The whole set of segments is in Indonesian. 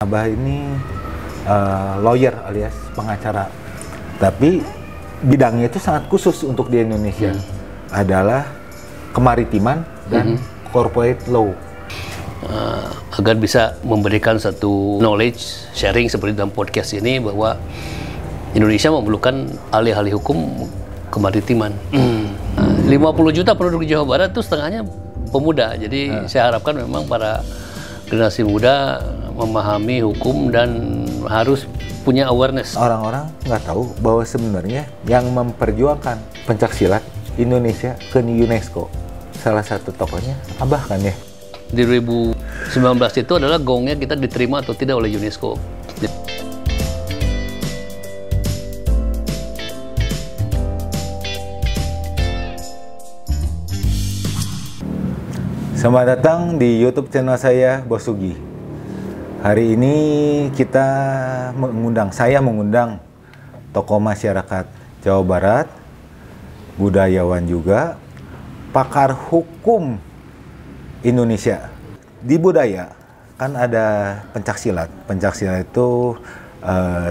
Abah ini lawyer alias pengacara, tapi bidangnya itu sangat khusus untuk di Indonesia, adalah kemaritiman dan corporate law. Agar bisa memberikan satu knowledge sharing seperti dalam podcast ini bahwa Indonesia memerlukan ahli-ahli hukum kemaritiman. 50 juta penduduk di Jawa Barat itu setengahnya pemuda, jadi saya harapkan memang para generasi muda memahami hukum dan harus punya awareness. Orang-orang nggak tahu bahwa sebenarnya yang memperjuangkan pencaksilat Indonesia ke UNESCO, salah satu tokohnya Abah kan ya? Di 2019 itu adalah gongnya kita diterima atau tidak oleh UNESCO. Selamat datang di YouTube channel saya, Bos Sugi. Hari ini saya mengundang tokoh masyarakat Jawa Barat, budayawan juga, pakar hukum Indonesia. Di budaya kan ada pencaksilat. Pencaksilat itu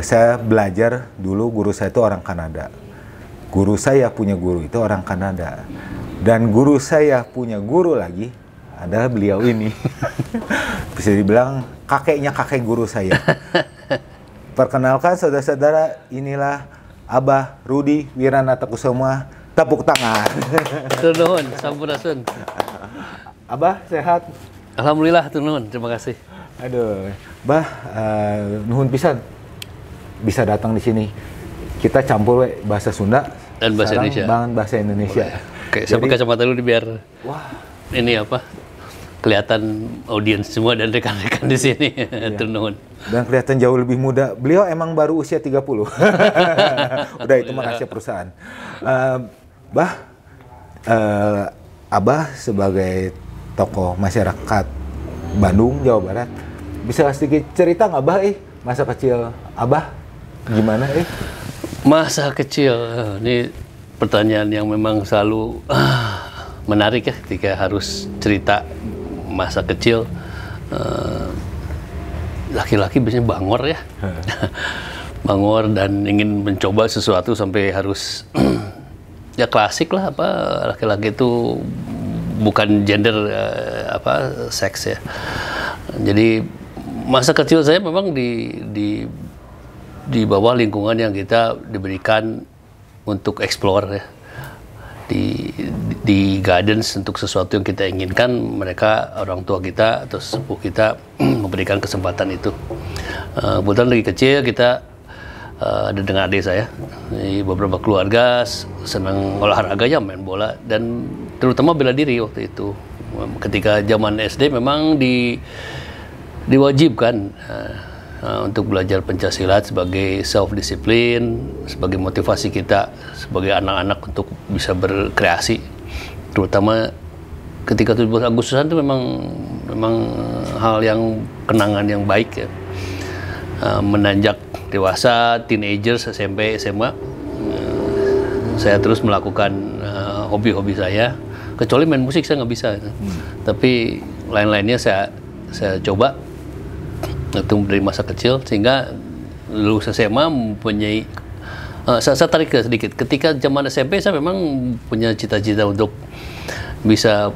saya belajar dulu, guru saya itu orang Kanada. Guru saya punya guru itu orang Kanada. Dan guru saya punya guru lagi adalah beliau ini. Bisa dibilang kakeknya kakek guru saya. Perkenalkan saudara-saudara, inilah Abah Rudi Wiranatakusuma. Tepuk tangan. Turun, sampurasun. Abah sehat? Alhamdulillah, turun. Terima kasih. Aduh, Bah, nuhun pisan bisa datang di sini. Kita campur bahasa Sunda dan bahasa Indonesia. Bahasa Indonesia. Oke, saya pakai kacamata dulu biar ini apa? Kelihatan audiens semua dan rekan-rekan di sini. Iya. Turun. Dan kelihatan jauh lebih muda. Beliau emang baru usia 30. Udah itu mah rahasia perusahaan. Abah sebagai tokoh masyarakat Bandung, Jawa Barat, bisa sedikit cerita nggak Bah, masa kecil Abah gimana Masa kecil, ini pertanyaan yang memang selalu menarik ya ketika harus cerita masa kecil. Laki-laki biasanya bangor ya. Bangor dan ingin mencoba sesuatu sampai harus ya klasik lah, apa laki-laki itu bukan gender seks ya. Jadi masa kecil saya memang di bawah lingkungan yang kita diberikan untuk explore ya. Di guidance untuk sesuatu yang kita inginkan, mereka orang tua kita atau sepuh kita memberikan kesempatan itu. Kebetulan lagi kecil kita ada dengan adik saya, beberapa keluarga senang olahraga ya, main bola dan terutama bela diri waktu itu. Ketika zaman SD memang diwajibkan untuk belajar pencaksilat sebagai self-discipline, sebagai motivasi kita sebagai anak-anak untuk bisa berkreasi. Terutama ketika 17 Agustusan itu memang hal yang kenangan yang baik ya. Menanjak dewasa, teenagers, SMP, SMA, saya terus melakukan hobi-hobi saya. Kecuali main musik saya nggak bisa, tapi lain-lainnya saya coba itu dari masa kecil, sehingga lulus SMA mempunyai saya tarik ke sedikit. Ketika zaman SMP saya memang punya cita-cita untuk bisa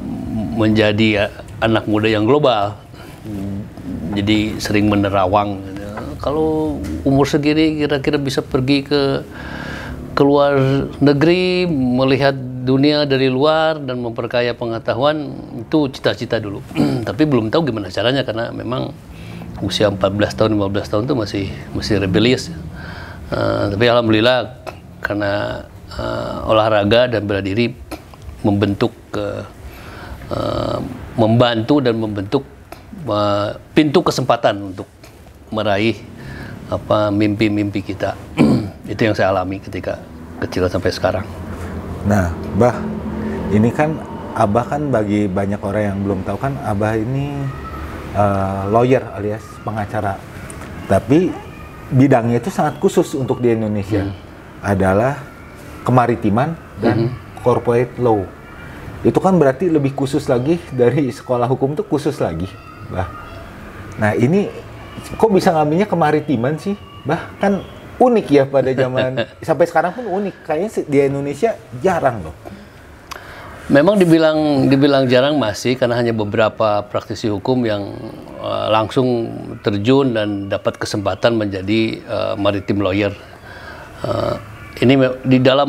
menjadi anak muda yang global. Jadi sering menerawang. Kalau umur segini kira-kira bisa pergi ke luar negeri, melihat dunia dari luar dan memperkaya pengetahuan, itu cita-cita dulu. Tapi belum tahu gimana caranya karena memang usia 14 tahun, 15 tahun itu masih rebellious. Tapi alhamdulillah karena olahraga dan bela diri membantu dan membentuk pintu kesempatan untuk meraih mimpi-mimpi kita. Itu yang saya alami ketika kecil sampai sekarang. Nah, Bah, ini kan Abah kan bagi banyak orang yang belum tahu kan Abah ini lawyer alias pengacara, tapi bidangnya itu sangat khusus untuk di Indonesia, adalah kemaritiman dan corporate law. Itu kan berarti lebih khusus lagi dari sekolah hukum, itu khusus lagi, Bah. Nah ini kok bisa ngambilnya kemaritiman sih? Bahkan unik ya pada zaman sampai sekarang pun unik. Kayaknya di Indonesia jarang loh. Memang dibilang jarang masih, karena hanya beberapa praktisi hukum yang langsung terjun dan dapat kesempatan menjadi maritime lawyer. Ini di dalam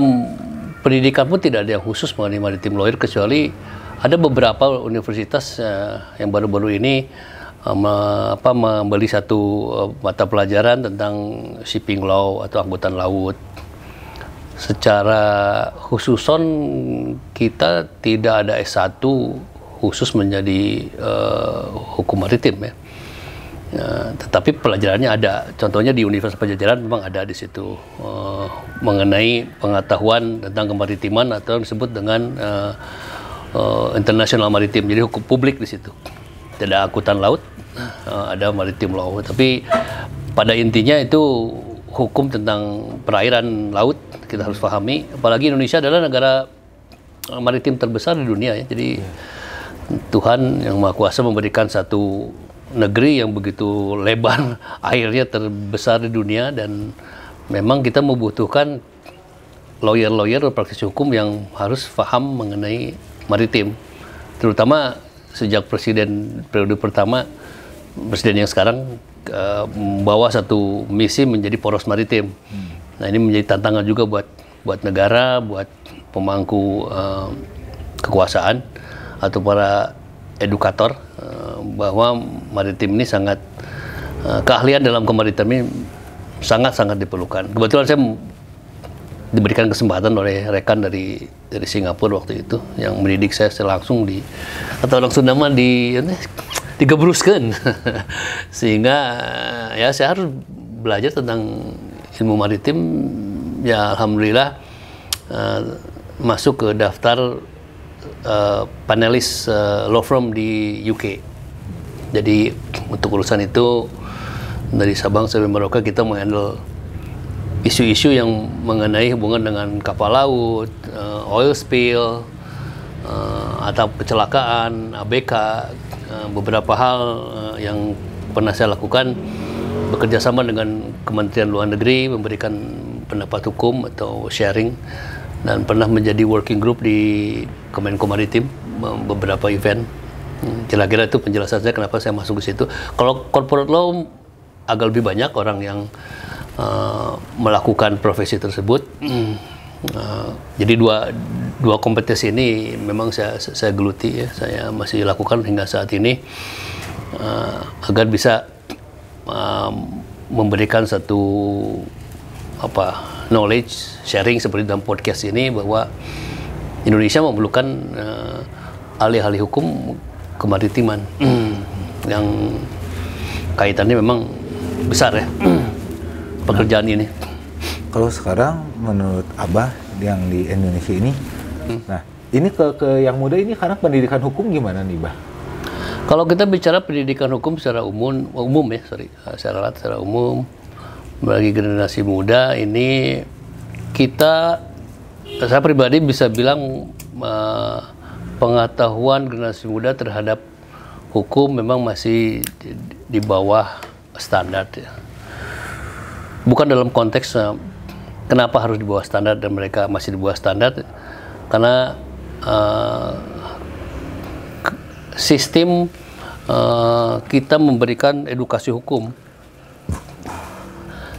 pendidikan pun tidak ada yang khusus mengenai maritime lawyer, kecuali ada beberapa universitas yang baru-baru ini membeli satu mata pelajaran tentang shipping law atau angkutan laut. Secara khususon kita tidak ada S1 khusus menjadi hukum maritim ya. Tetapi pelajarannya ada. Contohnya di Universitas Pajajaran memang ada di situ mengenai pengetahuan tentang kemaritiman atau yang disebut dengan international maritim. Jadi hukum publik di situ. Tidak angkutan laut, ada maritime law. Tapi pada intinya itu hukum tentang perairan laut kita harus pahami. Apalagi Indonesia adalah negara maritim terbesar di dunia ya. Jadi Tuhan yang Maha Kuasa memberikan satu negeri yang begitu lebar airnya terbesar di dunia, dan memang kita membutuhkan lawyer-lawyer atau praktisi hukum yang harus paham mengenai maritim. Terutama sejak presiden periode pertama, presiden yang sekarang membawa satu misi menjadi poros maritim. Nah, ini menjadi tantangan juga buat negara, buat pemangku kekuasaan atau para edukator bahwa maritim ini sangat keahlian dalam kemaritiman ini sangat diperlukan. Kebetulan saya diberikan kesempatan oleh rekan dari Singapura waktu itu yang mendidik saya langsung atau langsung nama digebruskan sehingga ya saya harus belajar tentang ilmu maritim. Ya alhamdulillah masuk ke daftar panelis law firm di UK. Jadi untuk urusan itu dari Sabang sampai Merauke kita menghandle isu-isu yang mengenai hubungan dengan kapal laut, oil spill, atau kecelakaan, ABK, beberapa hal yang pernah saya lakukan bekerja sama dengan Kementerian Luar Negeri, memberikan pendapat hukum atau sharing, dan pernah menjadi working group di Kemenko Maritim beberapa event. Kira-kira itu penjelasan saya kenapa saya masuk ke situ. Kalau corporate law agak lebih banyak orang yang melakukan profesi tersebut. Jadi dua kompetensi ini memang saya geluti ya, saya masih lakukan hingga saat ini agar bisa memberikan satu knowledge sharing seperti dalam podcast ini, bahwa Indonesia memerlukan ahli-ahli hukum kemaritiman yang kaitannya memang besar ya pekerjaan ini. Kalau sekarang menurut Abah yang di Indonesia ini, nah ini ke yang muda ini karena pendidikan hukum gimana nih, Bah? Kalau kita bicara pendidikan hukum secara secara umum bagi generasi muda ini, saya pribadi bisa bilang pengetahuan generasi muda terhadap hukum memang masih di bawah standar ya. Bukan dalam konteks kenapa harus di bawah standar dan mereka masih di bawah standar, karena sistem kita memberikan edukasi hukum.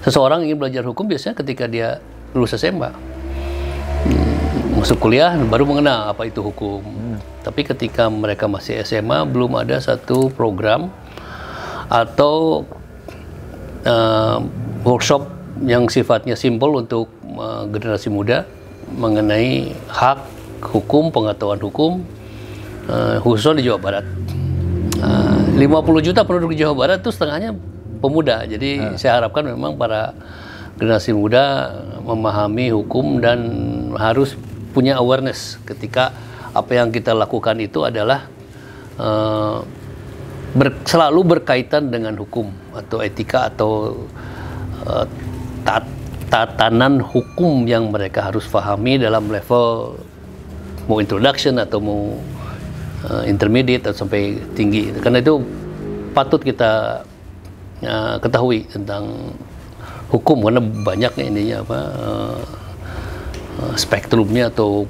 Seseorang ingin belajar hukum biasanya ketika dia lulus SMA, masuk kuliah baru mengenal apa itu hukum. Tapi ketika mereka masih SMA belum ada satu program atau workshop yang sifatnya simpel untuk generasi muda mengenai hak hukum, pengetahuan hukum, khususnya di Jawa Barat. 50 juta penduduk di Jawa Barat itu setengahnya pemuda. Jadi saya harapkan memang para generasi muda memahami hukum dan harus punya awareness ketika apa yang kita lakukan itu adalah selalu berkaitan dengan hukum atau etika atau tatanan hukum yang mereka harus pahami dalam level mau introduction atau mau intermediate atau sampai tinggi. Karena itu patut kita ketahui tentang hukum, karena banyak ininya spektrumnya atau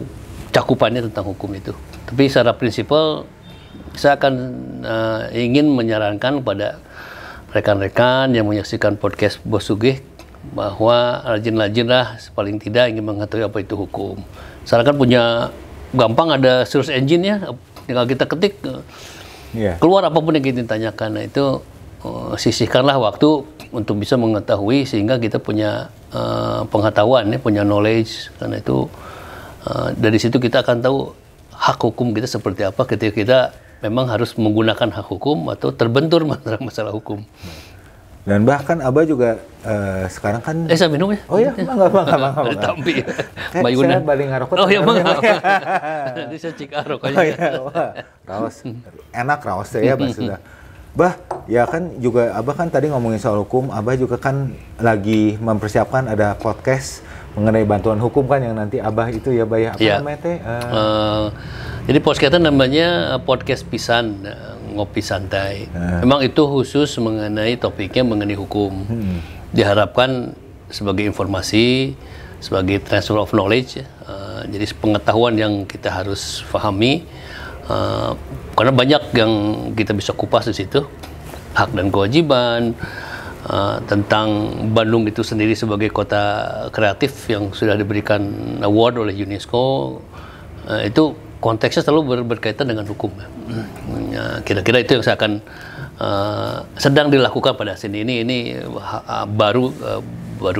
cakupannya tentang hukum itu. Tapi secara prinsipal saya akan ingin menyarankan kepada rekan-rekan yang menyaksikan podcast Bos Sugih bahwa rajin-rajinlah paling tidak ingin mengetahui apa itu hukum. Sekarang kan punya gampang ada search engine-nya, tinggal kita ketik keluar apapun yang kita tanyakan. Nah, itu sisihkanlah waktu untuk bisa mengetahui sehingga kita punya pengetahuan, punya knowledge. Karena itu dari situ kita akan tahu hak hukum kita seperti apa ketika kita memang harus menggunakan hak hukum atau terbentur masalah hukum. Dan bahkan Abah juga sekarang kan... saya minum ya? Oh iya, bangga. Tampi. Saya balik ngarokot. Oh iya, bangga. Nanti saya cik arok aja. Oh iya, raos. Enak raos ya, sudah. Bah, ya kan juga Abah kan tadi ngomongin soal hukum, Abah juga kan lagi mempersiapkan ada podcast mengenai bantuan hukum kan yang nanti Abah itu ya, Bah, apa namanya teh? Jadi podcastnya namanya podcast Pisan, ngopi santai. Memang itu khusus mengenai topiknya mengenai hukum. Diharapkan sebagai informasi, sebagai transfer of knowledge, jadi pengetahuan yang kita harus pahami. Karena banyak yang kita bisa kupas di situ, hak dan kewajiban, tentang Bandung itu sendiri sebagai kota kreatif yang sudah diberikan award oleh UNESCO, itu konteksnya selalu berkaitan dengan hukum. Kira-kira itu yang saya akan sedang dilakukan pada sini. Ini baru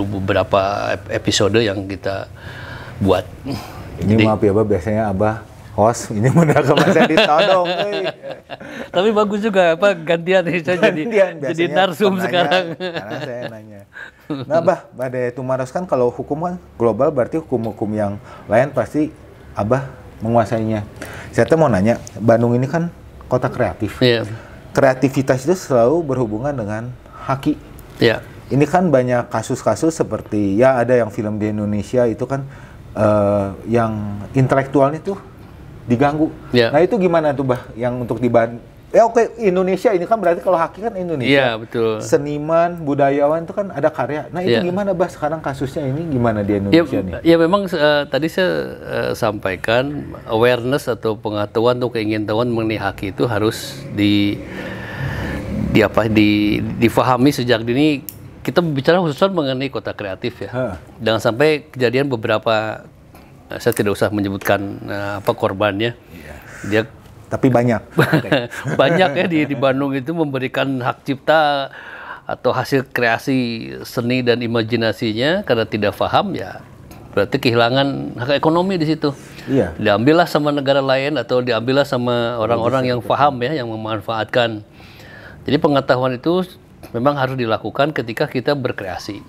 beberapa episode yang kita buat. Ini jadi, maaf ya Abah, biasanya Abah host, ini mudah ke masa ditodong. Tapi bagus juga gantian nih, saya jadi narsum sekarang. Karena saya nanya. Nah Bah, Bade Tumaros kan kalau hukum kan global, berarti hukum-hukum yang lain pasti Abah menguasainya. Saya tuh mau nanya, Bandung ini kan kota kreatif. Kreativitas itu selalu berhubungan dengan haki. Ini kan banyak kasus-kasus seperti ya ada yang film di Indonesia itu kan yang intelektualnya tuh diganggu. Nah itu gimana tuh Bah yang untuk Indonesia ini kan berarti kalau haki kan Indonesia. Betul. Seniman, budayawan itu kan ada karya. Nah itu gimana Bah sekarang kasusnya ini gimana di Indonesia nih? Ya memang tadi saya sampaikan awareness atau pengetahuan atau keingintahuan mengenai haki itu harus difahami sejak dini. Kita bicara khususnya mengenai kota kreatif ya. Jangan sampai kejadian beberapa, saya tidak usah menyebutkan korbannya. Dia tapi banyak. Banyak ya di Bandung itu memberikan hak cipta atau hasil kreasi seni dan imajinasinya karena tidak paham, ya berarti kehilangan hak ekonomi di situ. Diambillah sama negara lain atau diambillah sama orang-orang yang paham ya, yang memanfaatkan. Jadi pengetahuan itu memang harus dilakukan ketika kita berkreasi.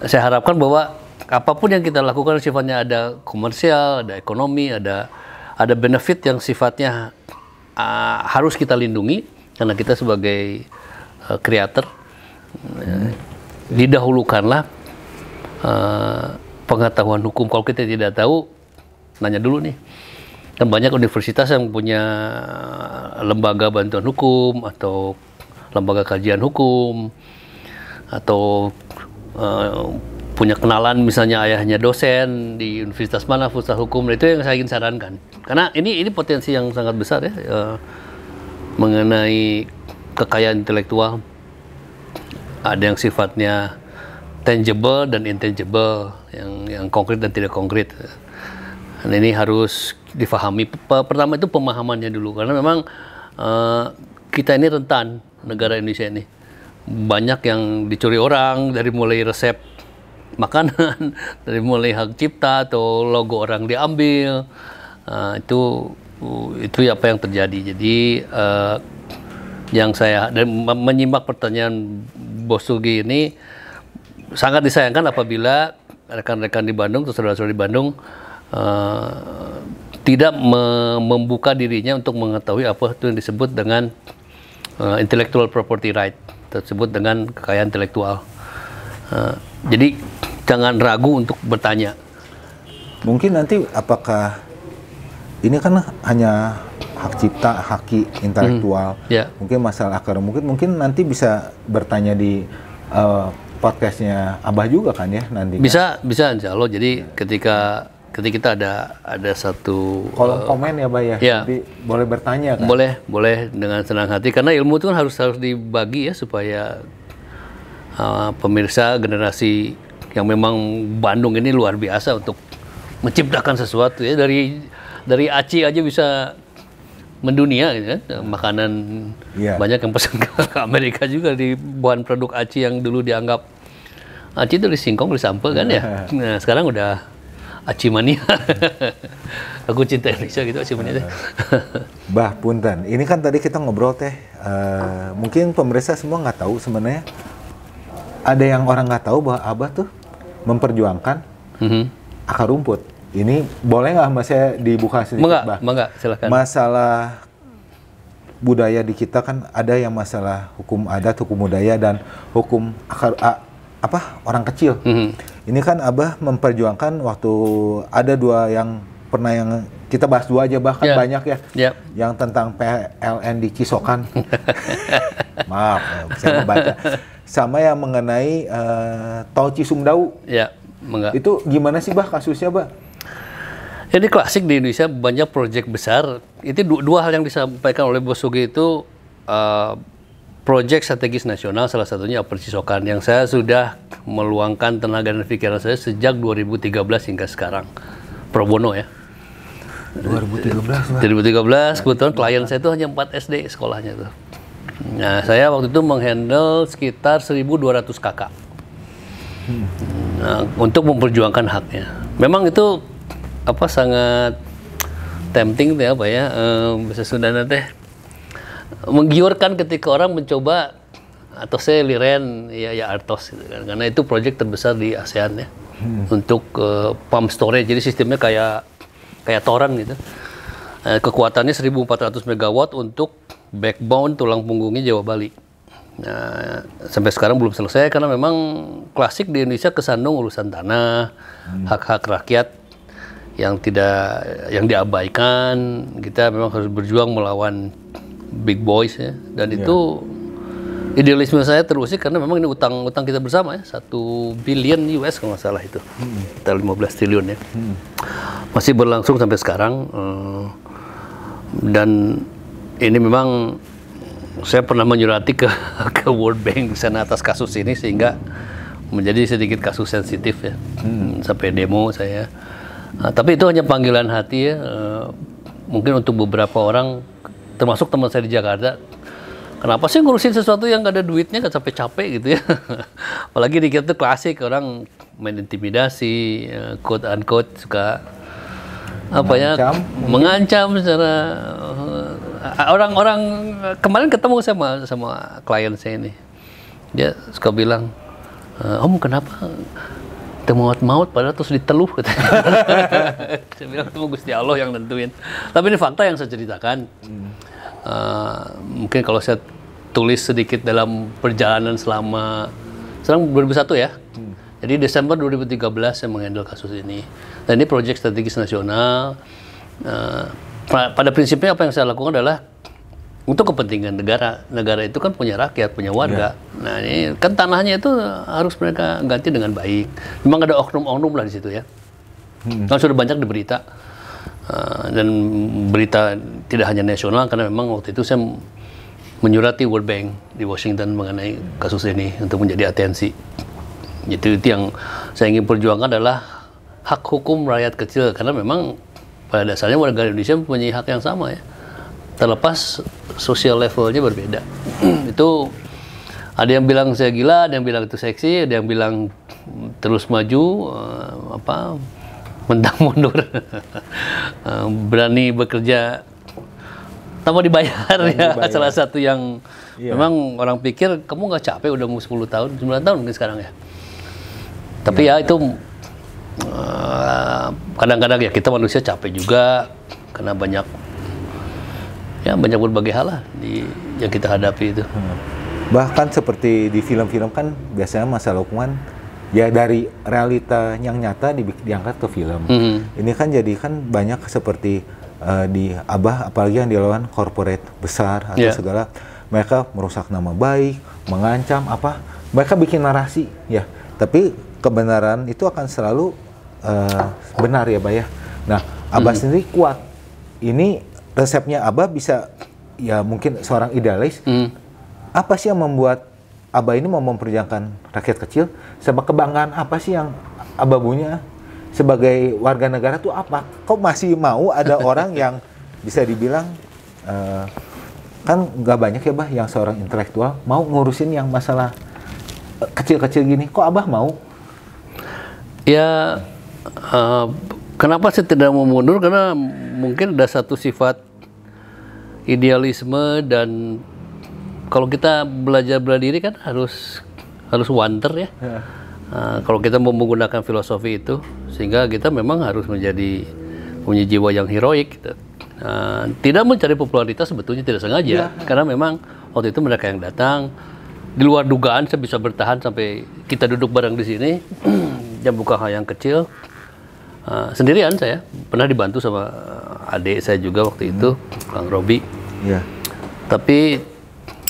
Saya harapkan bahwa apapun yang kita lakukan sifatnya ada komersial, ada ekonomi, ada benefit yang sifatnya harus kita lindungi karena kita sebagai creator. Didahulukanlah pengetahuan hukum. Kalau kita tidak tahu, nanya dulu nih. Dan banyak universitas yang punya lembaga bantuan hukum atau lembaga kajian hukum atau punya kenalan misalnya ayahnya dosen di universitas mana, fakultas hukum. Itu yang saya ingin sarankan. Karena ini potensi yang sangat besar ya, mengenai kekayaan intelektual. Ada yang sifatnya tangible dan intangible, yang konkret dan tidak konkret. Dan ini harus difahami. Pertama itu pemahamannya dulu, karena memang kita ini rentan, negara Indonesia ini. Banyak yang dicuri orang, dari mulai resep makanan, dari mulai hak cipta atau logo orang diambil. Itu apa yang terjadi. Jadi yang saya dan menyimak pertanyaan Bos Sugih ini sangat disayangkan apabila rekan-rekan di Bandung atau saudara-saudara di Bandung tidak membuka dirinya untuk mengetahui apa itu yang disebut dengan intellectual property right, tersebut dengan kekayaan intelektual. Jadi jangan ragu untuk bertanya. Mungkin nanti apakah ini kan hanya hak cipta, hak intelektual, mungkin masalah akar, mungkin nanti bisa bertanya di podcastnya Abah juga kan ya nanti. Bisa insya Allah. Jadi ketika kita ada satu kolom komen ya Bah ya, jadi boleh bertanya kan? Boleh dengan senang hati, karena ilmu itu kan harus dibagi ya, supaya pemirsa generasi yang memang Bandung ini luar biasa untuk menciptakan sesuatu ya, dari aci aja bisa mendunia gitu kan. Makanan banyak yang pesan ke Amerika juga di bahan produk aci yang dulu dianggap aci itu di singkong, di sampel kan ya. Nah, sekarang udah aci mania. Aku cinta Indonesia gitu, aci mania. Bah, punten. Ini kan tadi kita ngobrol teh, mungkin pemirsa semua nggak tahu sebenarnya. Ada yang orang nggak tahu bahwa Abah tuh memperjuangkan akar rumput. Ini boleh nggak Mas saya dibuka sedikit, Bah? Enggak, silakan. Masalah budaya di kita kan ada yang masalah hukum adat, hukum budaya, dan hukum akar, orang kecil. Ini kan Abah memperjuangkan waktu ada dua yang pernah yang kita bahas dua aja, bahkan banyak ya. Yang tentang PLN di Cisokan. Maaf, saya membaca. Sama yang mengenai Tol Cisumdawu. Itu gimana sih Bah kasusnya, Bah? Ini klasik di Indonesia, banyak proyek besar. Itu dua hal yang disampaikan oleh Bos Sugi itu, proyek strategis nasional, salah satunya Apel Cisokan, yang saya sudah meluangkan tenaga dan pikiran saya sejak 2013 hingga sekarang. Pro bono ya. 2013, kebetulan klien saya itu hanya 4 SD sekolahnya tuh. Nah, saya waktu itu menghandle sekitar 1.200 kakak. Nah, untuk memperjuangkan haknya. Memang itu sangat tempting teh bahasa Sundana teh, menggiurkan ketika orang mencoba atau saya liren ya artos gitu kan, karena itu proyek terbesar di ASEAN ya, untuk pump storage, jadi sistemnya kayak toran gitu. Kekuatannya 1.400 megawatt untuk backbone tulang punggungnya Jawa Bali. Nah, sampai sekarang belum selesai karena memang klasik di Indonesia kesandung urusan tanah, hak-hak rakyat yang diabaikan. Kita memang harus berjuang melawan big boys ya, dan itu idealisme saya terusik karena memang ini utang kita bersama ya, 1 billion US kalau nggak salah itu, kita 15 triliun ya, masih berlangsung sampai sekarang. Dan ini memang saya pernah menyurati ke World Bank sana atas kasus ini, sehingga menjadi sedikit kasus sensitif ya, sampai demo saya. Tapi itu hanya panggilan hati ya, mungkin untuk beberapa orang, termasuk teman saya di Jakarta. Kenapa sih ngurusin sesuatu yang gak ada duitnya, gak sampai capek gitu ya. Apalagi di kita tuh klasik, orang main intimidasi, quote unquote, suka mengancam secara orang-orang. Kemarin ketemu sama klien saya ini, dia suka bilang, Om kenapa maut padahal terus diteluh katanya. Saya bilang itu Gusti Allah yang nentuin. Tapi ini fakta yang saya ceritakan. Mungkin kalau saya tulis sedikit dalam perjalanan sekarang 2001 ya. Jadi Desember 2013 saya menghandle kasus ini. Dan ini proyek strategis nasional. Pada prinsipnya apa yang saya lakukan adalah untuk kepentingan negara. Negara itu kan punya rakyat, punya warga. Nah, ini kan tanahnya itu harus mereka ganti dengan baik. Memang ada oknum-oknum lah di situ ya. Kan sudah banyak di berita. Dan berita tidak hanya nasional, karena memang waktu itu saya menyurati World Bank di Washington mengenai kasus ini untuk menjadi atensi. Itu yang saya ingin perjuangkan adalah hak hukum rakyat kecil, karena memang pada dasarnya warga Indonesia mempunyai hak yang sama ya. Terlepas sosial levelnya berbeda. Itu ada yang bilang saya gila, ada yang bilang itu seksi, ada yang bilang terus maju, mentang mundur, berani bekerja tanpa dibayar ya. Salah satu yang memang orang pikir kamu nggak capek udah mau 10 tahun, 9 tahun mungkin sekarang ya. Tapi ya itu kadang-kadang ya kita manusia capek juga karena banyak berbagai hal lah yang kita hadapi itu. Bahkan seperti di film-film kan biasanya masalah hukuman ya dari realita yang nyata diangkat ke film. Ini kan jadi kan banyak seperti di Abah, apalagi yang dilawan corporate besar atau segala, mereka merusak nama baik, mengancam apa, mereka bikin narasi ya. Tapi kebenaran itu akan selalu benar ya, Bah ya. Nah, Abah sendiri kuat. Ini resepnya Abah bisa, ya mungkin seorang idealis. Apa sih yang membuat Abah ini mau memperjuangkan rakyat kecil? Sebab kebanggaan apa sih yang Abah punya sebagai warga negara tuh apa? Kok masih mau ada orang yang bisa dibilang kan nggak banyak ya, Bah, yang seorang intelektual mau ngurusin yang masalah kecil-kecil gini. Kok Abah mau? Ya, kenapa saya tidak mau mundur? Karena mungkin ada satu sifat idealisme, dan kalau kita belajar bela diri kan harus wanter ya. Kalau kita mau menggunakan filosofi itu, sehingga kita memang harus punya jiwa yang heroik gitu. Tidak mencari popularitas sebetulnya tidak sengaja, karena memang waktu itu mereka yang datang di luar dugaan. Saya bisa bertahan sampai kita duduk bareng di sini jam buka hal yang kecil sendirian. Saya pernah dibantu sama adik saya juga waktu itu, Kang Robi. Tapi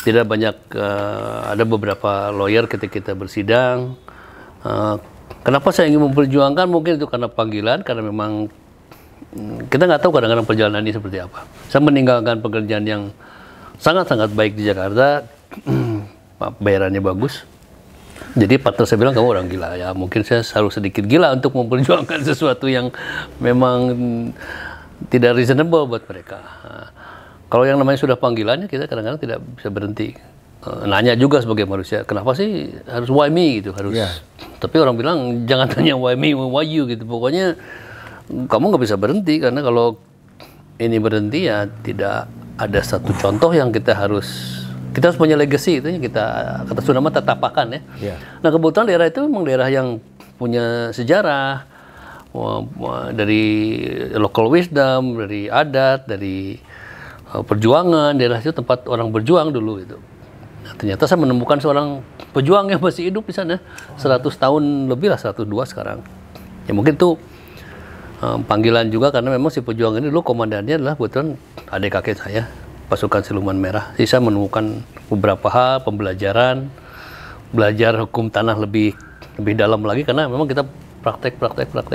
tidak banyak, ada beberapa lawyer ketika kita bersidang. Kenapa saya ingin memperjuangkan? Mungkin itu karena panggilan, karena memang kita nggak tahu kadang-kadang perjalanan ini seperti apa. Saya meninggalkan pekerjaan yang sangat-sangat baik di Jakarta, bayarannya bagus. Jadi partner saya bilang, kamu orang gila ya. Mungkin saya harus sedikit gila untuk memperjuangkan sesuatu yang memang tidak reasonable buat mereka. Kalau yang namanya sudah panggilannya, kita kadang-kadang tidak bisa berhenti. Nanya juga sebagai manusia, kenapa sih harus why me gitu, harus. Tapi orang bilang jangan tanya why me, why you gitu. Pokoknya kamu nggak bisa berhenti, karena kalau ini berhenti ya tidak ada satu contoh yang kita harus punya legacy itu, kita kata Sunda mah tatapakan ya. Nah, kebetulan daerah itu memang daerah yang punya sejarah, dari local wisdom, dari adat, dari perjuangan. Daerah itu tempat orang berjuang dulu itu. Nah, ternyata saya menemukan seorang pejuang yang masih hidup di sana. 100 tahun lebih lah, 102 sekarang. Ya mungkin itu panggilan juga, karena memang si pejuang ini dulu komandannya adalah kebetulan adik kakek saya, pasukan Siluman Merah. Jadi saya menemukan beberapa hal, pembelajaran, belajar hukum tanah lebih dalam lagi, karena memang kita praktek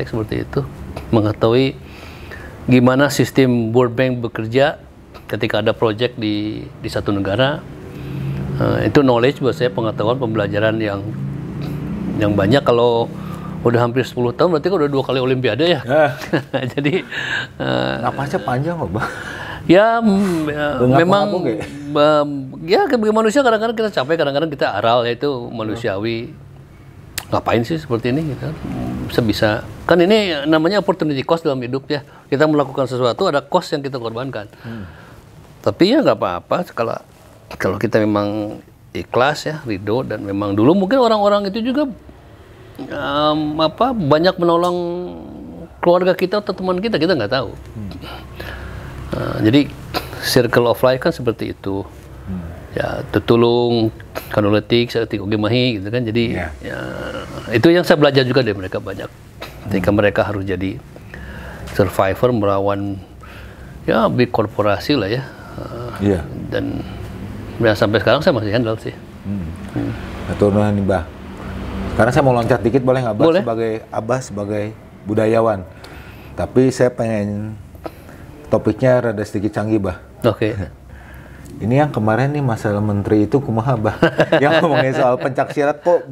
seperti itu. Mengetahui gimana sistem World Bank bekerja ketika ada proyek di satu negara. Itu knowledge buat saya, pengetahuan, pembelajaran yang banyak. Kalau udah hampir 10 tahun berarti kan udah 2 kali Olimpiade ya. Jadi napasnya panjang loh, Bang. Ya, memang ya sebagai manusia kadang-kadang kita capek, kadang-kadang kita aral, ya itu manusiawi. Ngapain sih seperti ini gitu. Bisa kan ini namanya opportunity cost dalam hidup ya. Kita melakukan sesuatu, ada cost yang kita korbankan. Tapi ya nggak apa-apa kalau kita memang ikhlas ya, ridho, dan memang dulu mungkin orang-orang itu juga banyak menolong keluarga kita atau teman kita nggak tahu. Jadi circle of life kan seperti itu. Ya, tutulung, kanuletik, seetik oge mahi gitu kan. Jadi ya, itu yang saya belajar juga dari mereka banyak. Ketika mereka harus jadi survivor melawan ya big korporasi lah ya. Dan ya, sampai sekarang saya masih handle sih. Keturunan nih, Bah. Sekarang saya mau loncat dikit, boleh nggak, Bah? Boleh. Abah sebagai budayawan. Tapi saya pengen topiknya rada sedikit canggih, Bah. Oke. Ini yang kemarin nih masalah menteri itu kumaha, Bah? Yang ngomongin soal pencaksilat, kok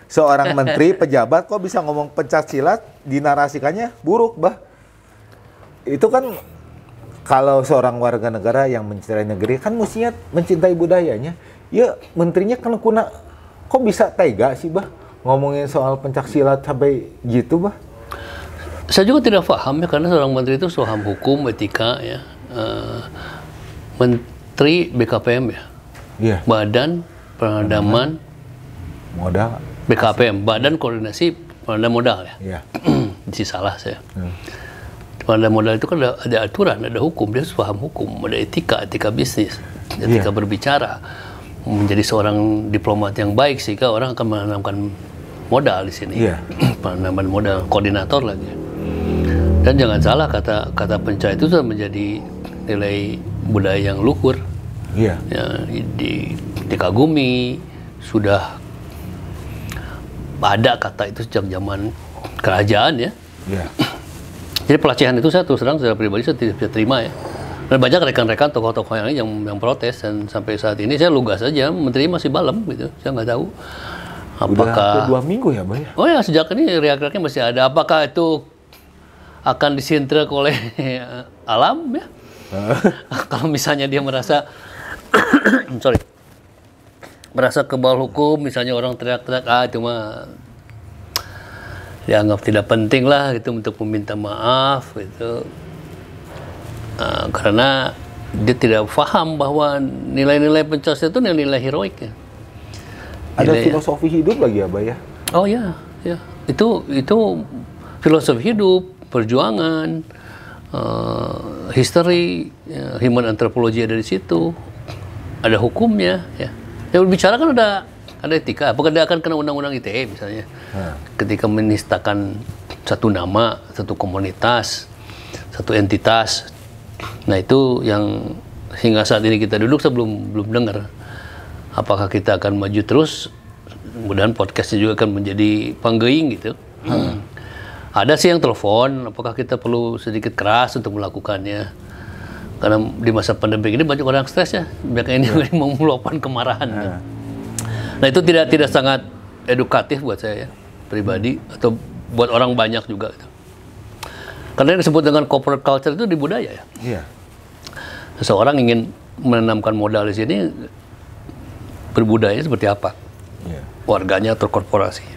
seorang menteri pejabat kok bisa ngomong pencaksilat, dinarasikannya buruk, Bah. Itu kan kalau seorang warga negara yang mencintai negeri kan mestinya mencintai budayanya. Ya menterinya kan kok bisa tega sih, Bah, ngomongin soal pencaksilat sampai gitu, Bah? Saya juga tidak paham ya, karena seorang menteri itu paham hukum, etika ya. Menteri BKPM ya. Badan Penanaman Modal. BKPM, Badan Koordinasi Penanaman Modal ya. Masih salah saya. Penanaman modal itu kan ada aturan, ada hukum, dia harus paham hukum, ada etika bisnis, etika berbicara, menjadi seorang diplomat yang baik sehingga orang akan menanamkan modal di sini. Penanaman modal, koordinator lagi. Dan jangan salah, kata penca itu sudah menjadi nilai budaya yang luhur. Iya. Ya, dikagumi, sudah ada kata itu sejak zaman kerajaan ya. Iya. Jadi pelecehan itu saya terus terang secara pribadi saya tidak bisa terima ya. Dan banyak rekan-rekan tokoh-tokoh yang lain yang protes, dan sampai saat ini saya lugas saja, menteri masih balem gitu. Saya nggak tahu apakah udah 2 minggu ya, Bang ya? Oh ya, sejak ini riak-riaknya masih ada. Apakah itu akan disintrek oleh alam ya? Kalau misalnya dia merasa merasa kebal hukum, misalnya orang teriak-teriak, itu mah dianggap tidak penting lah gitu untuk meminta maaf gitu. Karena dia tidak paham bahwa nilai-nilai Pancasila itu nilai-nilai heroik ya. Ada filosofi hidup lagi ya, Bang ya? Oh ya, ya. Itu filosofi hidup, perjuangan, history, human anthropology ada di situ, ada hukumnya, ya. Yang berbicara kan ada etika. Apakah dia akan kena undang-undang ITE misalnya? Ketika menistakan satu nama, satu komunitas, satu entitas. Nah itu yang hingga saat ini kita duduk, saya belum dengar. Apakah kita akan maju terus? Mudah-mudahan podcastnya juga akan menjadi panggeing gitu. Ada sih yang telepon, apakah kita perlu sedikit keras untuk melakukannya? Karena di masa pandemi ini banyak orang stres ya, banyak yang mau meluapkan kemarahan. Nah itu tidak sangat edukatif buat saya ya, pribadi, atau buat orang banyak juga. Karena yang disebut dengan corporate culture itu di budaya ya. Iya. Seseorang ingin menanamkan modal di sini, berbudaya seperti apa? Iya. Warganya atau korporasinya.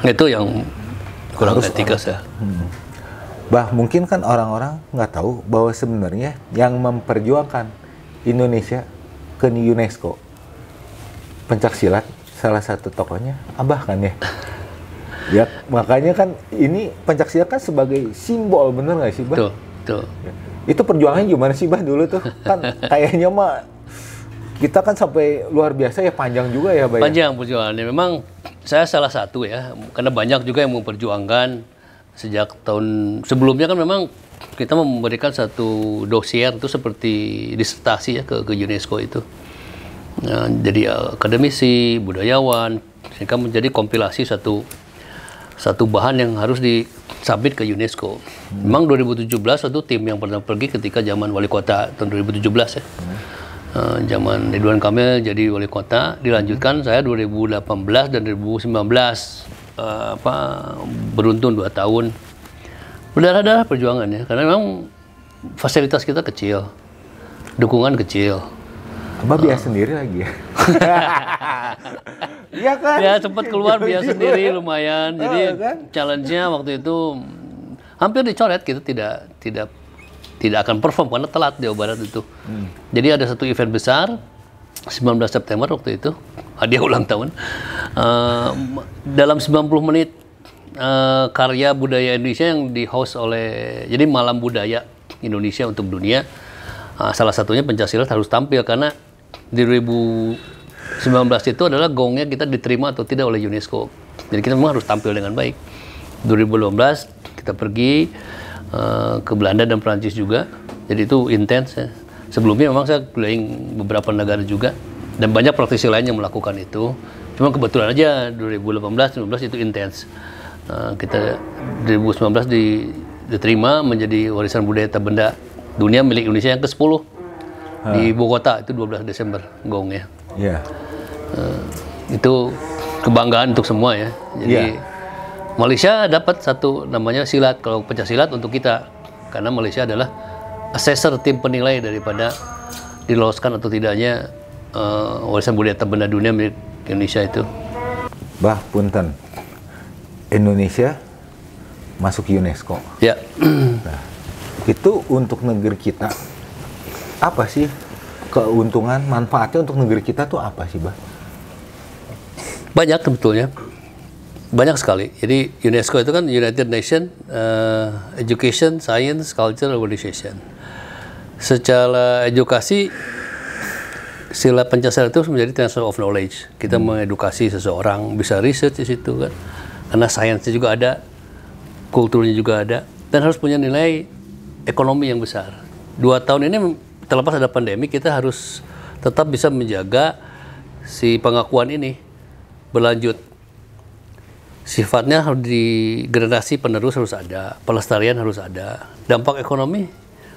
Itu yang kurang etika saya. Bah, mungkin kan orang-orang nggak tahu bahwa sebenarnya yang memperjuangkan Indonesia ke UNESCO, pencaksilat, salah satu tokohnya Abah kan ya? Ya, makanya kan ini pencaksilat kan sebagai simbol, bener nggak sih, Bah? Betul. Ya. Itu perjuangannya gimana sih, Bah, dulu tuh? Kan kayaknya mah kita kan sampai luar biasa ya, panjang juga ya, Bah? Panjang perjuangannya. Memang saya salah satu ya, karena banyak juga yang memperjuangkan. Sejak tahun sebelumnya kan memang kita memberikan satu dosier itu seperti disertasi ya ke UNESCO itu. Nah, jadi akademisi, budayawan, sehingga menjadi kompilasi satu bahan yang harus disubmit ke UNESCO. Memang 2017 itu tim yang pernah pergi ketika zaman wali kota tahun 2017 ya. Zaman Ridwan Kamil jadi wali kota, dilanjutkan saya 2018 dan 2019. Beruntun 2 tahun berdarah-darah perjuangannya, karena memang fasilitas kita kecil, dukungan kecil. Abah biaya sendiri lagi ya? Iya kan? Ya sempat keluar biaya sendiri lumayan, jadi kan? challenge-nya waktu itu hampir dicoret, kita tidak akan perform karena telat Jawa Barat itu. Jadi ada satu event besar 19 September waktu itu, hadiah ulang tahun. Dalam 90 menit karya budaya Indonesia yang di-host oleh, jadi malam budaya Indonesia untuk dunia. Salah satunya Pencaksilat harus tampil, karena di 2019 itu adalah gongnya kita diterima atau tidak oleh UNESCO. Jadi kita memang harus tampil dengan baik. 2018 kita pergi ke Belanda dan Prancis juga, jadi itu intens ya. Sebelumnya memang saya keliling beberapa negara juga, dan banyak praktisi lain yang melakukan itu. Cuma kebetulan aja 2018-2019 itu intens. Kita 2019 diterima menjadi warisan budaya tak benda dunia milik Indonesia yang ke-10 di Bogota, itu 12 Desember gongnya. Iya. Itu kebanggaan untuk semua ya. Jadi Malaysia dapat satu namanya silat, kalau pencaksilat untuk kita, karena Malaysia adalah assessor, tim penilai daripada diloloskan atau tidaknya warisan budaya tak benda dunia milik Indonesia itu. Bah, punten, Indonesia masuk UNESCO. Ya. Nah, itu untuk negeri kita apa sih keuntungan, manfaatnya untuk negeri kita tuh apa sih, Bah? Banyak sebetulnya. Banyak sekali. Jadi UNESCO itu kan United Nations Education, Science, Culture Organization. Secara edukasi, sila Pancasila itu menjadi transfer of knowledge. Kita mengedukasi seseorang, bisa research di situ kan. Karena sainsnya juga ada, kulturnya juga ada. dan harus punya nilai ekonomi yang besar. 2 tahun ini terlepas ada pandemi, kita harus tetap bisa menjaga si pengakuan ini berlanjut. Sifatnya harus di generasi penerus harus ada, pelestarian harus ada, dampak ekonomi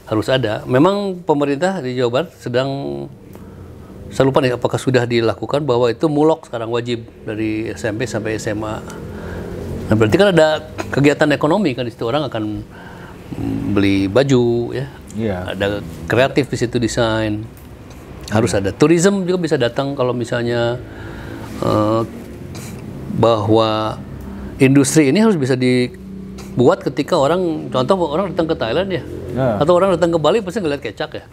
harus ada. Memang pemerintah di Jawa Barat sedang, saya lupa nih apakah sudah dilakukan bahwa itu mulok sekarang wajib dari SMP sampai SMA. Nah, berarti kan ada kegiatan ekonomi kan di situ, orang akan beli baju ya. Ada kreatif di situ, desain. Harus ada tourism juga bisa datang kalau misalnya bahwa industri ini harus bisa dibuat ketika orang, contoh orang datang ke Thailand ya, atau orang datang ke Bali pasti ngeliat kecak ya.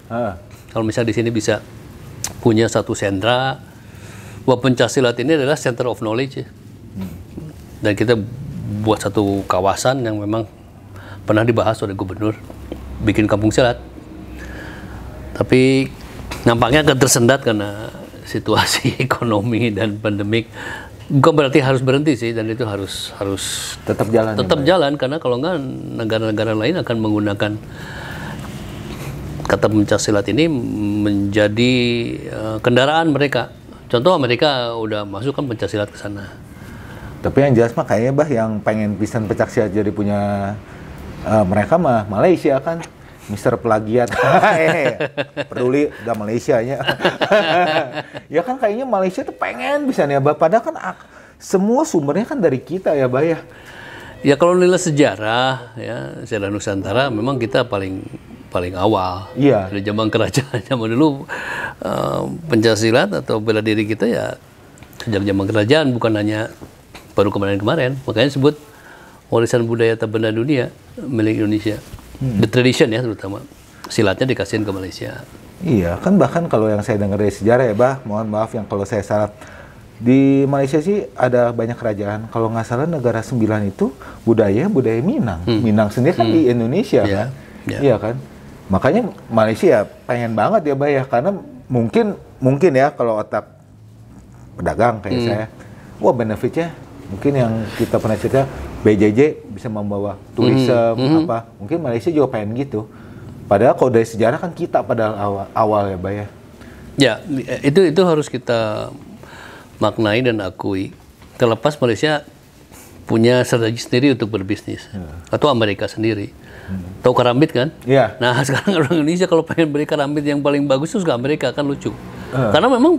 Kalau misalnya di sini bisa punya satu sentra, bahwa pencaksilat ini adalah center of knowledge ya. Dan kita buat satu kawasan yang memang pernah dibahas oleh gubernur, bikin kampung silat. Tapi nampaknya akan tersendat karena situasi ekonomi dan pandemik. Bukan berarti harus berhenti sih, dan itu harus tetap jalan. Tetap jalan, karena kalau enggak negara-negara lain akan menggunakan kata pencaksilat ini menjadi kendaraan mereka. Contoh Amerika udah masuk kan pencaksilat ke sana. Tapi yang jelas mah kayaknya bah yang pengen pisan pencaksilat jadi punya mereka mah Malaysia kan. Mister Plagiat, peduli udah Malaysia nya. Ya kan kayaknya Malaysia tuh pengen bisa nih Abah, padahal kan semua sumbernya kan dari kita ya Bah ya. Ya kalau nilai sejarah ya, sejarah Nusantara memang kita paling awal. Iya. Dari zaman kerajaan, zaman dulu pencaksilat atau bela diri kita ya sejak zaman kerajaan, bukan hanya baru kemarin-kemarin. Makanya disebut warisan budaya terbenda dunia milik Indonesia. The tradition ya, terutama silatnya dikasihin ke Malaysia. Iya, kan bahkan kalau yang saya dengar dari sejarah ya Bah, mohon maaf yang kalau saya salah, di Malaysia sih ada banyak kerajaan. Kalau nggak salah negara 9 itu budaya Minang. Minang sendiri kan di Indonesia kan? Iya kan? Makanya Malaysia pengen banget ya Bah ya, karena mungkin ya kalau otak pedagang kayak saya, wah benefitnya mungkin yang kita pernah cerita BJJ bisa membawa tourism apa, mungkin Malaysia juga pengen gitu. Padahal kalau dari sejarah kan kita pada awal ya Bah ya. Ya, itu harus kita maknai dan akui. Terlepas Malaysia punya strategi sendiri untuk berbisnis, atau Amerika sendiri. Tahu karambit kan? Iya. Nah sekarang orang Indonesia kalau pengen beli karambit yang paling bagus itu ke Amerika, kan lucu. Karena memang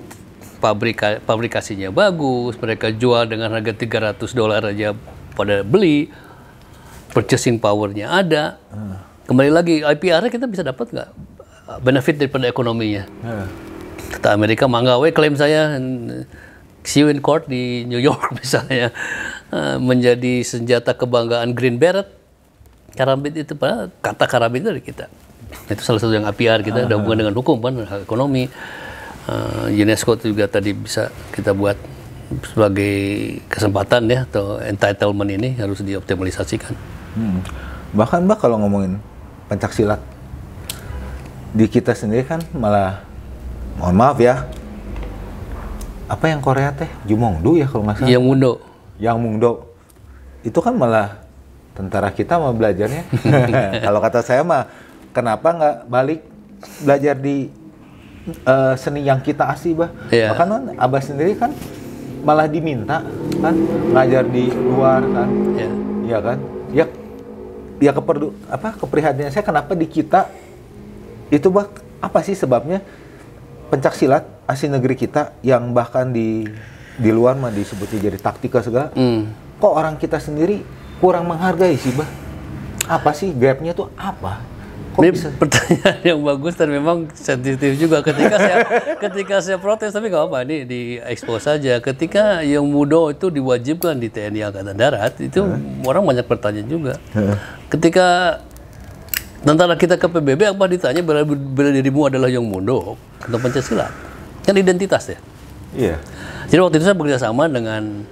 pabrikasinya bagus, mereka jual dengan harga $300 aja pada beli, purchasing power-nya ada. Kembali lagi, IPR-nya kita bisa dapat nggak benefit daripada ekonominya? Kata Amerika, mangga we klaim saya, see you in court di New York misalnya, menjadi senjata kebanggaan Green Beret. Karambit itu, kata karambit itu dari kita. Itu salah satu yang IPR kita, ada hubungan dengan hukum kan, hak ekonomi. UNESCO juga tadi bisa kita buat sebagai kesempatan ya, atau entitlement ini harus dioptimalisasikan. Bahkan Bah kalau ngomongin pencaksilat di kita sendiri kan malah, mohon maaf ya, apa yang Korea teh Jumongdo ya kalau nggak salah. Yang Mungdo itu kan malah tentara kita mau belajarnya. Kalau kata saya mah kenapa nggak balik belajar di seni yang kita asli Bah. Bahkan kan Abah sendiri kan malah diminta kan ngajar di luar kan. Iya kan? Ya keprihatinan saya kenapa di kita itu Bah, apa sih sebabnya pencaksilat asli negeri kita yang bahkan di luar mah disebutnya jadi taktika segala. Kok orang kita sendiri kurang menghargai sih Bah? Apa sih gapnya tuh apa? Ini pertanyaan yang bagus dan memang sensitif juga. Ketika saya protes, tapi nggak apa, ini di-expose saja. Ketika yang muda itu diwajibkan di TNI Angkatan Darat, itu orang banyak pertanyaan juga. Ketika tentara kita ke PBB, apa ditanya bela dirimu adalah yang muda atau Pancasila? Kan identitas ya. Iya. Jadi waktu itu saya bekerjasama dengan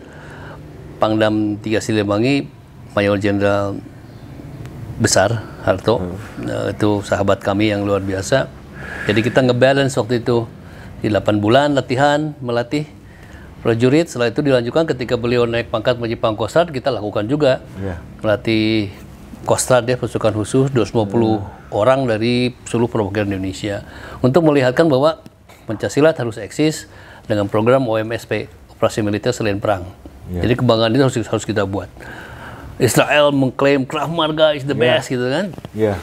Pangdam 3 Siliwangi, Mayor Jenderal Besar Harto, itu sahabat kami yang luar biasa. Jadi kita ngebalance waktu itu di 8 bulan latihan, melatih prajurit. Setelah itu dilanjutkan ketika beliau naik pangkat menjadi Pangkostrat, kita lakukan juga melatih Kostrad ya, pasukan khusus 250 orang dari seluruh perwakilan Indonesia untuk melihatkan bahwa Pencaksilat harus eksis dengan program OMSP, Operasi Militer Selain Perang. Jadi kebanggaan itu harus kita buat. Israel mengklaim Krav Maga is the best gitu kan.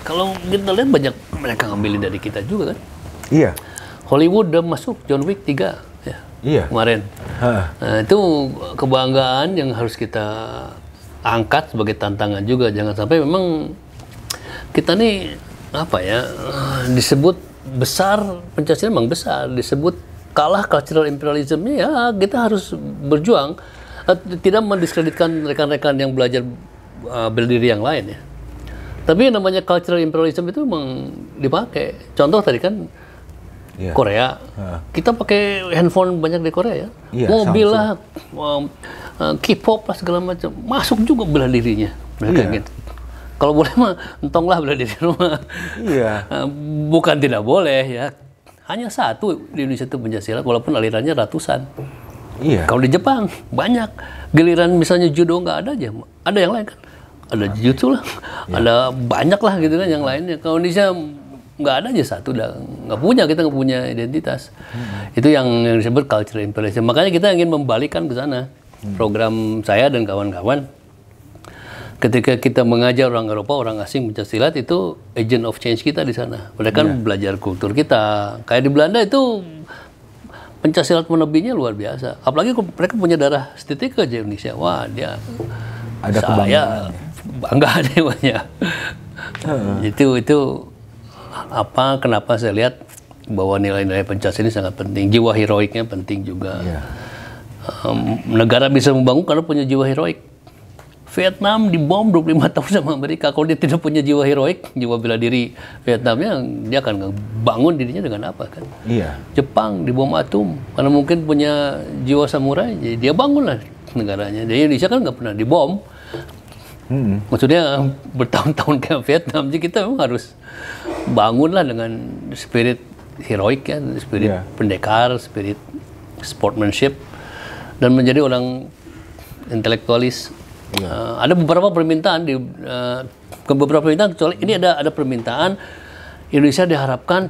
Kalau kita lihat banyak mereka ngambilin dari kita juga kan. Hollywood udah masuk John Wick 3 ya. Kemarin. Nah, itu kebanggaan yang harus kita angkat sebagai tantangan juga. Jangan sampai memang kita nih apa ya, disebut besar, Pencaksilat memang besar, disebut kalah cultural imperialism-nya, ya kita harus berjuang, tidak mendiskreditkan rekan-rekan yang belajar bela diri yang lain ya. Tapi yang namanya cultural imperialism itu memang dipakai. Contoh tadi kan Korea, kita pakai handphone banyak di Korea ya, mobil lah, K-pop lah segala macam, masuk juga bela dirinya mereka gitu. Kalau boleh mah entonglah bela diri rumah. Bukan tidak boleh ya. Hanya satu di Indonesia itu Pencaksilat, walaupun alirannya ratusan. Kalau di Jepang banyak. Giliran misalnya judo nggak ada aja, ada yang lain kan. Ada jujutsu lah, ada banyak lah gitu kan yang lainnya. Kalau Indonesia nggak ada aja satu, nggak punya, kita nggak punya identitas. Itu yang disebut cultural imperialism. Makanya kita ingin membalikkan ke sana. Program saya dan kawan-kawan, ketika kita mengajar orang Eropa, orang asing Pencaksilat, itu agent of change kita di sana. Mereka kan belajar kultur kita. Kayak di Belanda itu Pencaksilat menebinya luar biasa. Apalagi mereka punya darah setetik aja Indonesia. Wah, dia ada kebanggaan. Bangga deh banyak. Itu apa, kenapa saya lihat bahwa nilai-nilai Pancasila ini sangat penting. Jiwa heroiknya penting juga. Negara bisa membangun karena punya jiwa heroik. Vietnam dibom 25 tahun sama Amerika. Kalau dia tidak punya jiwa heroik, jiwa bela diri Vietnamnya, dia akan bangun dirinya dengan apa kan? Jepang dibom atom karena mungkin punya jiwa samurai, jadi dia bangunlah negaranya. Jadi Indonesia kan nggak pernah dibom. Maksudnya bertahun-tahun kayak Vietnam, jadi kita memang harus bangunlah dengan spirit heroik ya, spirit pendekar, spirit sportsmanship, dan menjadi orang intelektualis. Ada beberapa permintaan kecuali ini ada permintaan Indonesia diharapkan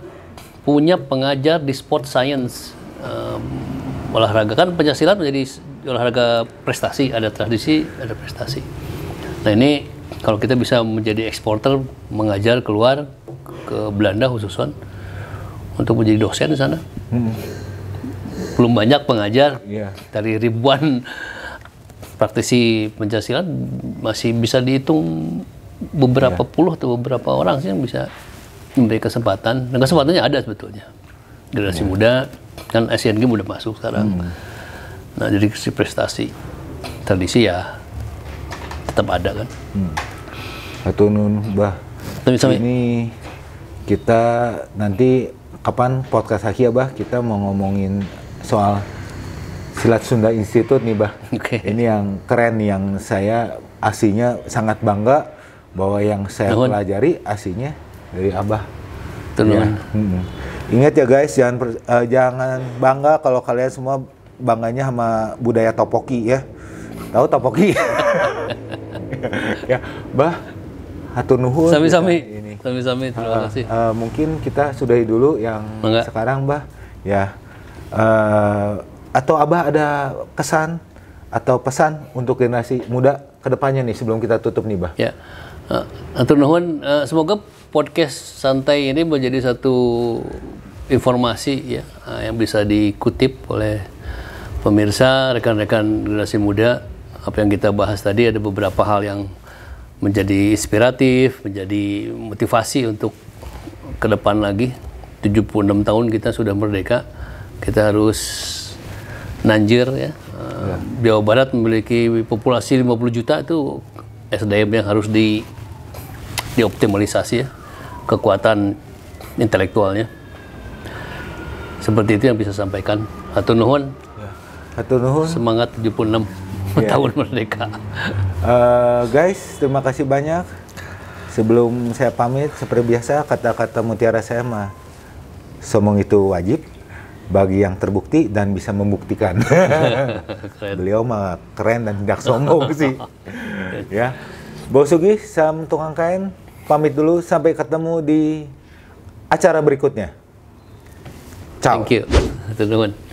punya pengajar di sport science, olahraga kan Pencaksilat menjadi olahraga prestasi, ada tradisi, ada prestasi. Nah ini kalau kita bisa menjadi eksporter, mengajar keluar ke Belanda khususan untuk menjadi dosen di sana. Belum banyak pengajar dari ribuan praktisi Pencaksilat, masih bisa dihitung beberapa puluh atau beberapa orang sih yang bisa memberi kesempatan. Dan kesempatannya ada sebetulnya. Generasi muda, kan Asian Games udah masuk sekarang. Nah jadi si prestasi, tradisi ya tetap ada kan. Hatunun bah. Ini kita nanti kapan podcast Haki ya bah, kita mau ngomongin soal Silat Sunda Institute nih bah. Ini yang keren, yang saya aslinya sangat bangga bahwa yang saya pelajari aslinya dari Abah. Ingat ya guys, jangan bangga kalau kalian semua bangganya sama budaya topoki ya. Tahu topoki? Ya, bah, hatur nuhun. Sami-sami, terima kasih. Mungkin kita sudahi dulu yang sekarang bah. Ya. Atau Abah ada kesan atau pesan untuk generasi muda ke depannya nih sebelum kita tutup nih bah? Ya, atur nuhun, semoga podcast santai ini menjadi satu informasi ya yang bisa dikutip oleh pemirsa, rekan-rekan generasi muda. Apa yang kita bahas tadi ada beberapa hal yang menjadi inspiratif, menjadi motivasi untuk ke depan lagi. 76 tahun kita sudah merdeka, kita harus nanjir ya. Jawa Barat memiliki populasi 50 juta, itu SDM yang harus dioptimalisasi ya, kekuatan intelektualnya. Seperti itu yang bisa sampaikan. Hatur nuhun. Hatur nuhun. Semangat 76 tahun merdeka. Guys, terima kasih banyak. Sebelum saya pamit, seperti biasa kata-kata mutiara saya mah, somong itu wajib bagi yang terbukti dan bisa membuktikan. Beliau mah keren dan tidak sombong sih. Ya. Bos Sugi, Sam Tukang Kain, pamit dulu. Sampai ketemu di acara berikutnya. Ciao. Thank you. Teman-teman.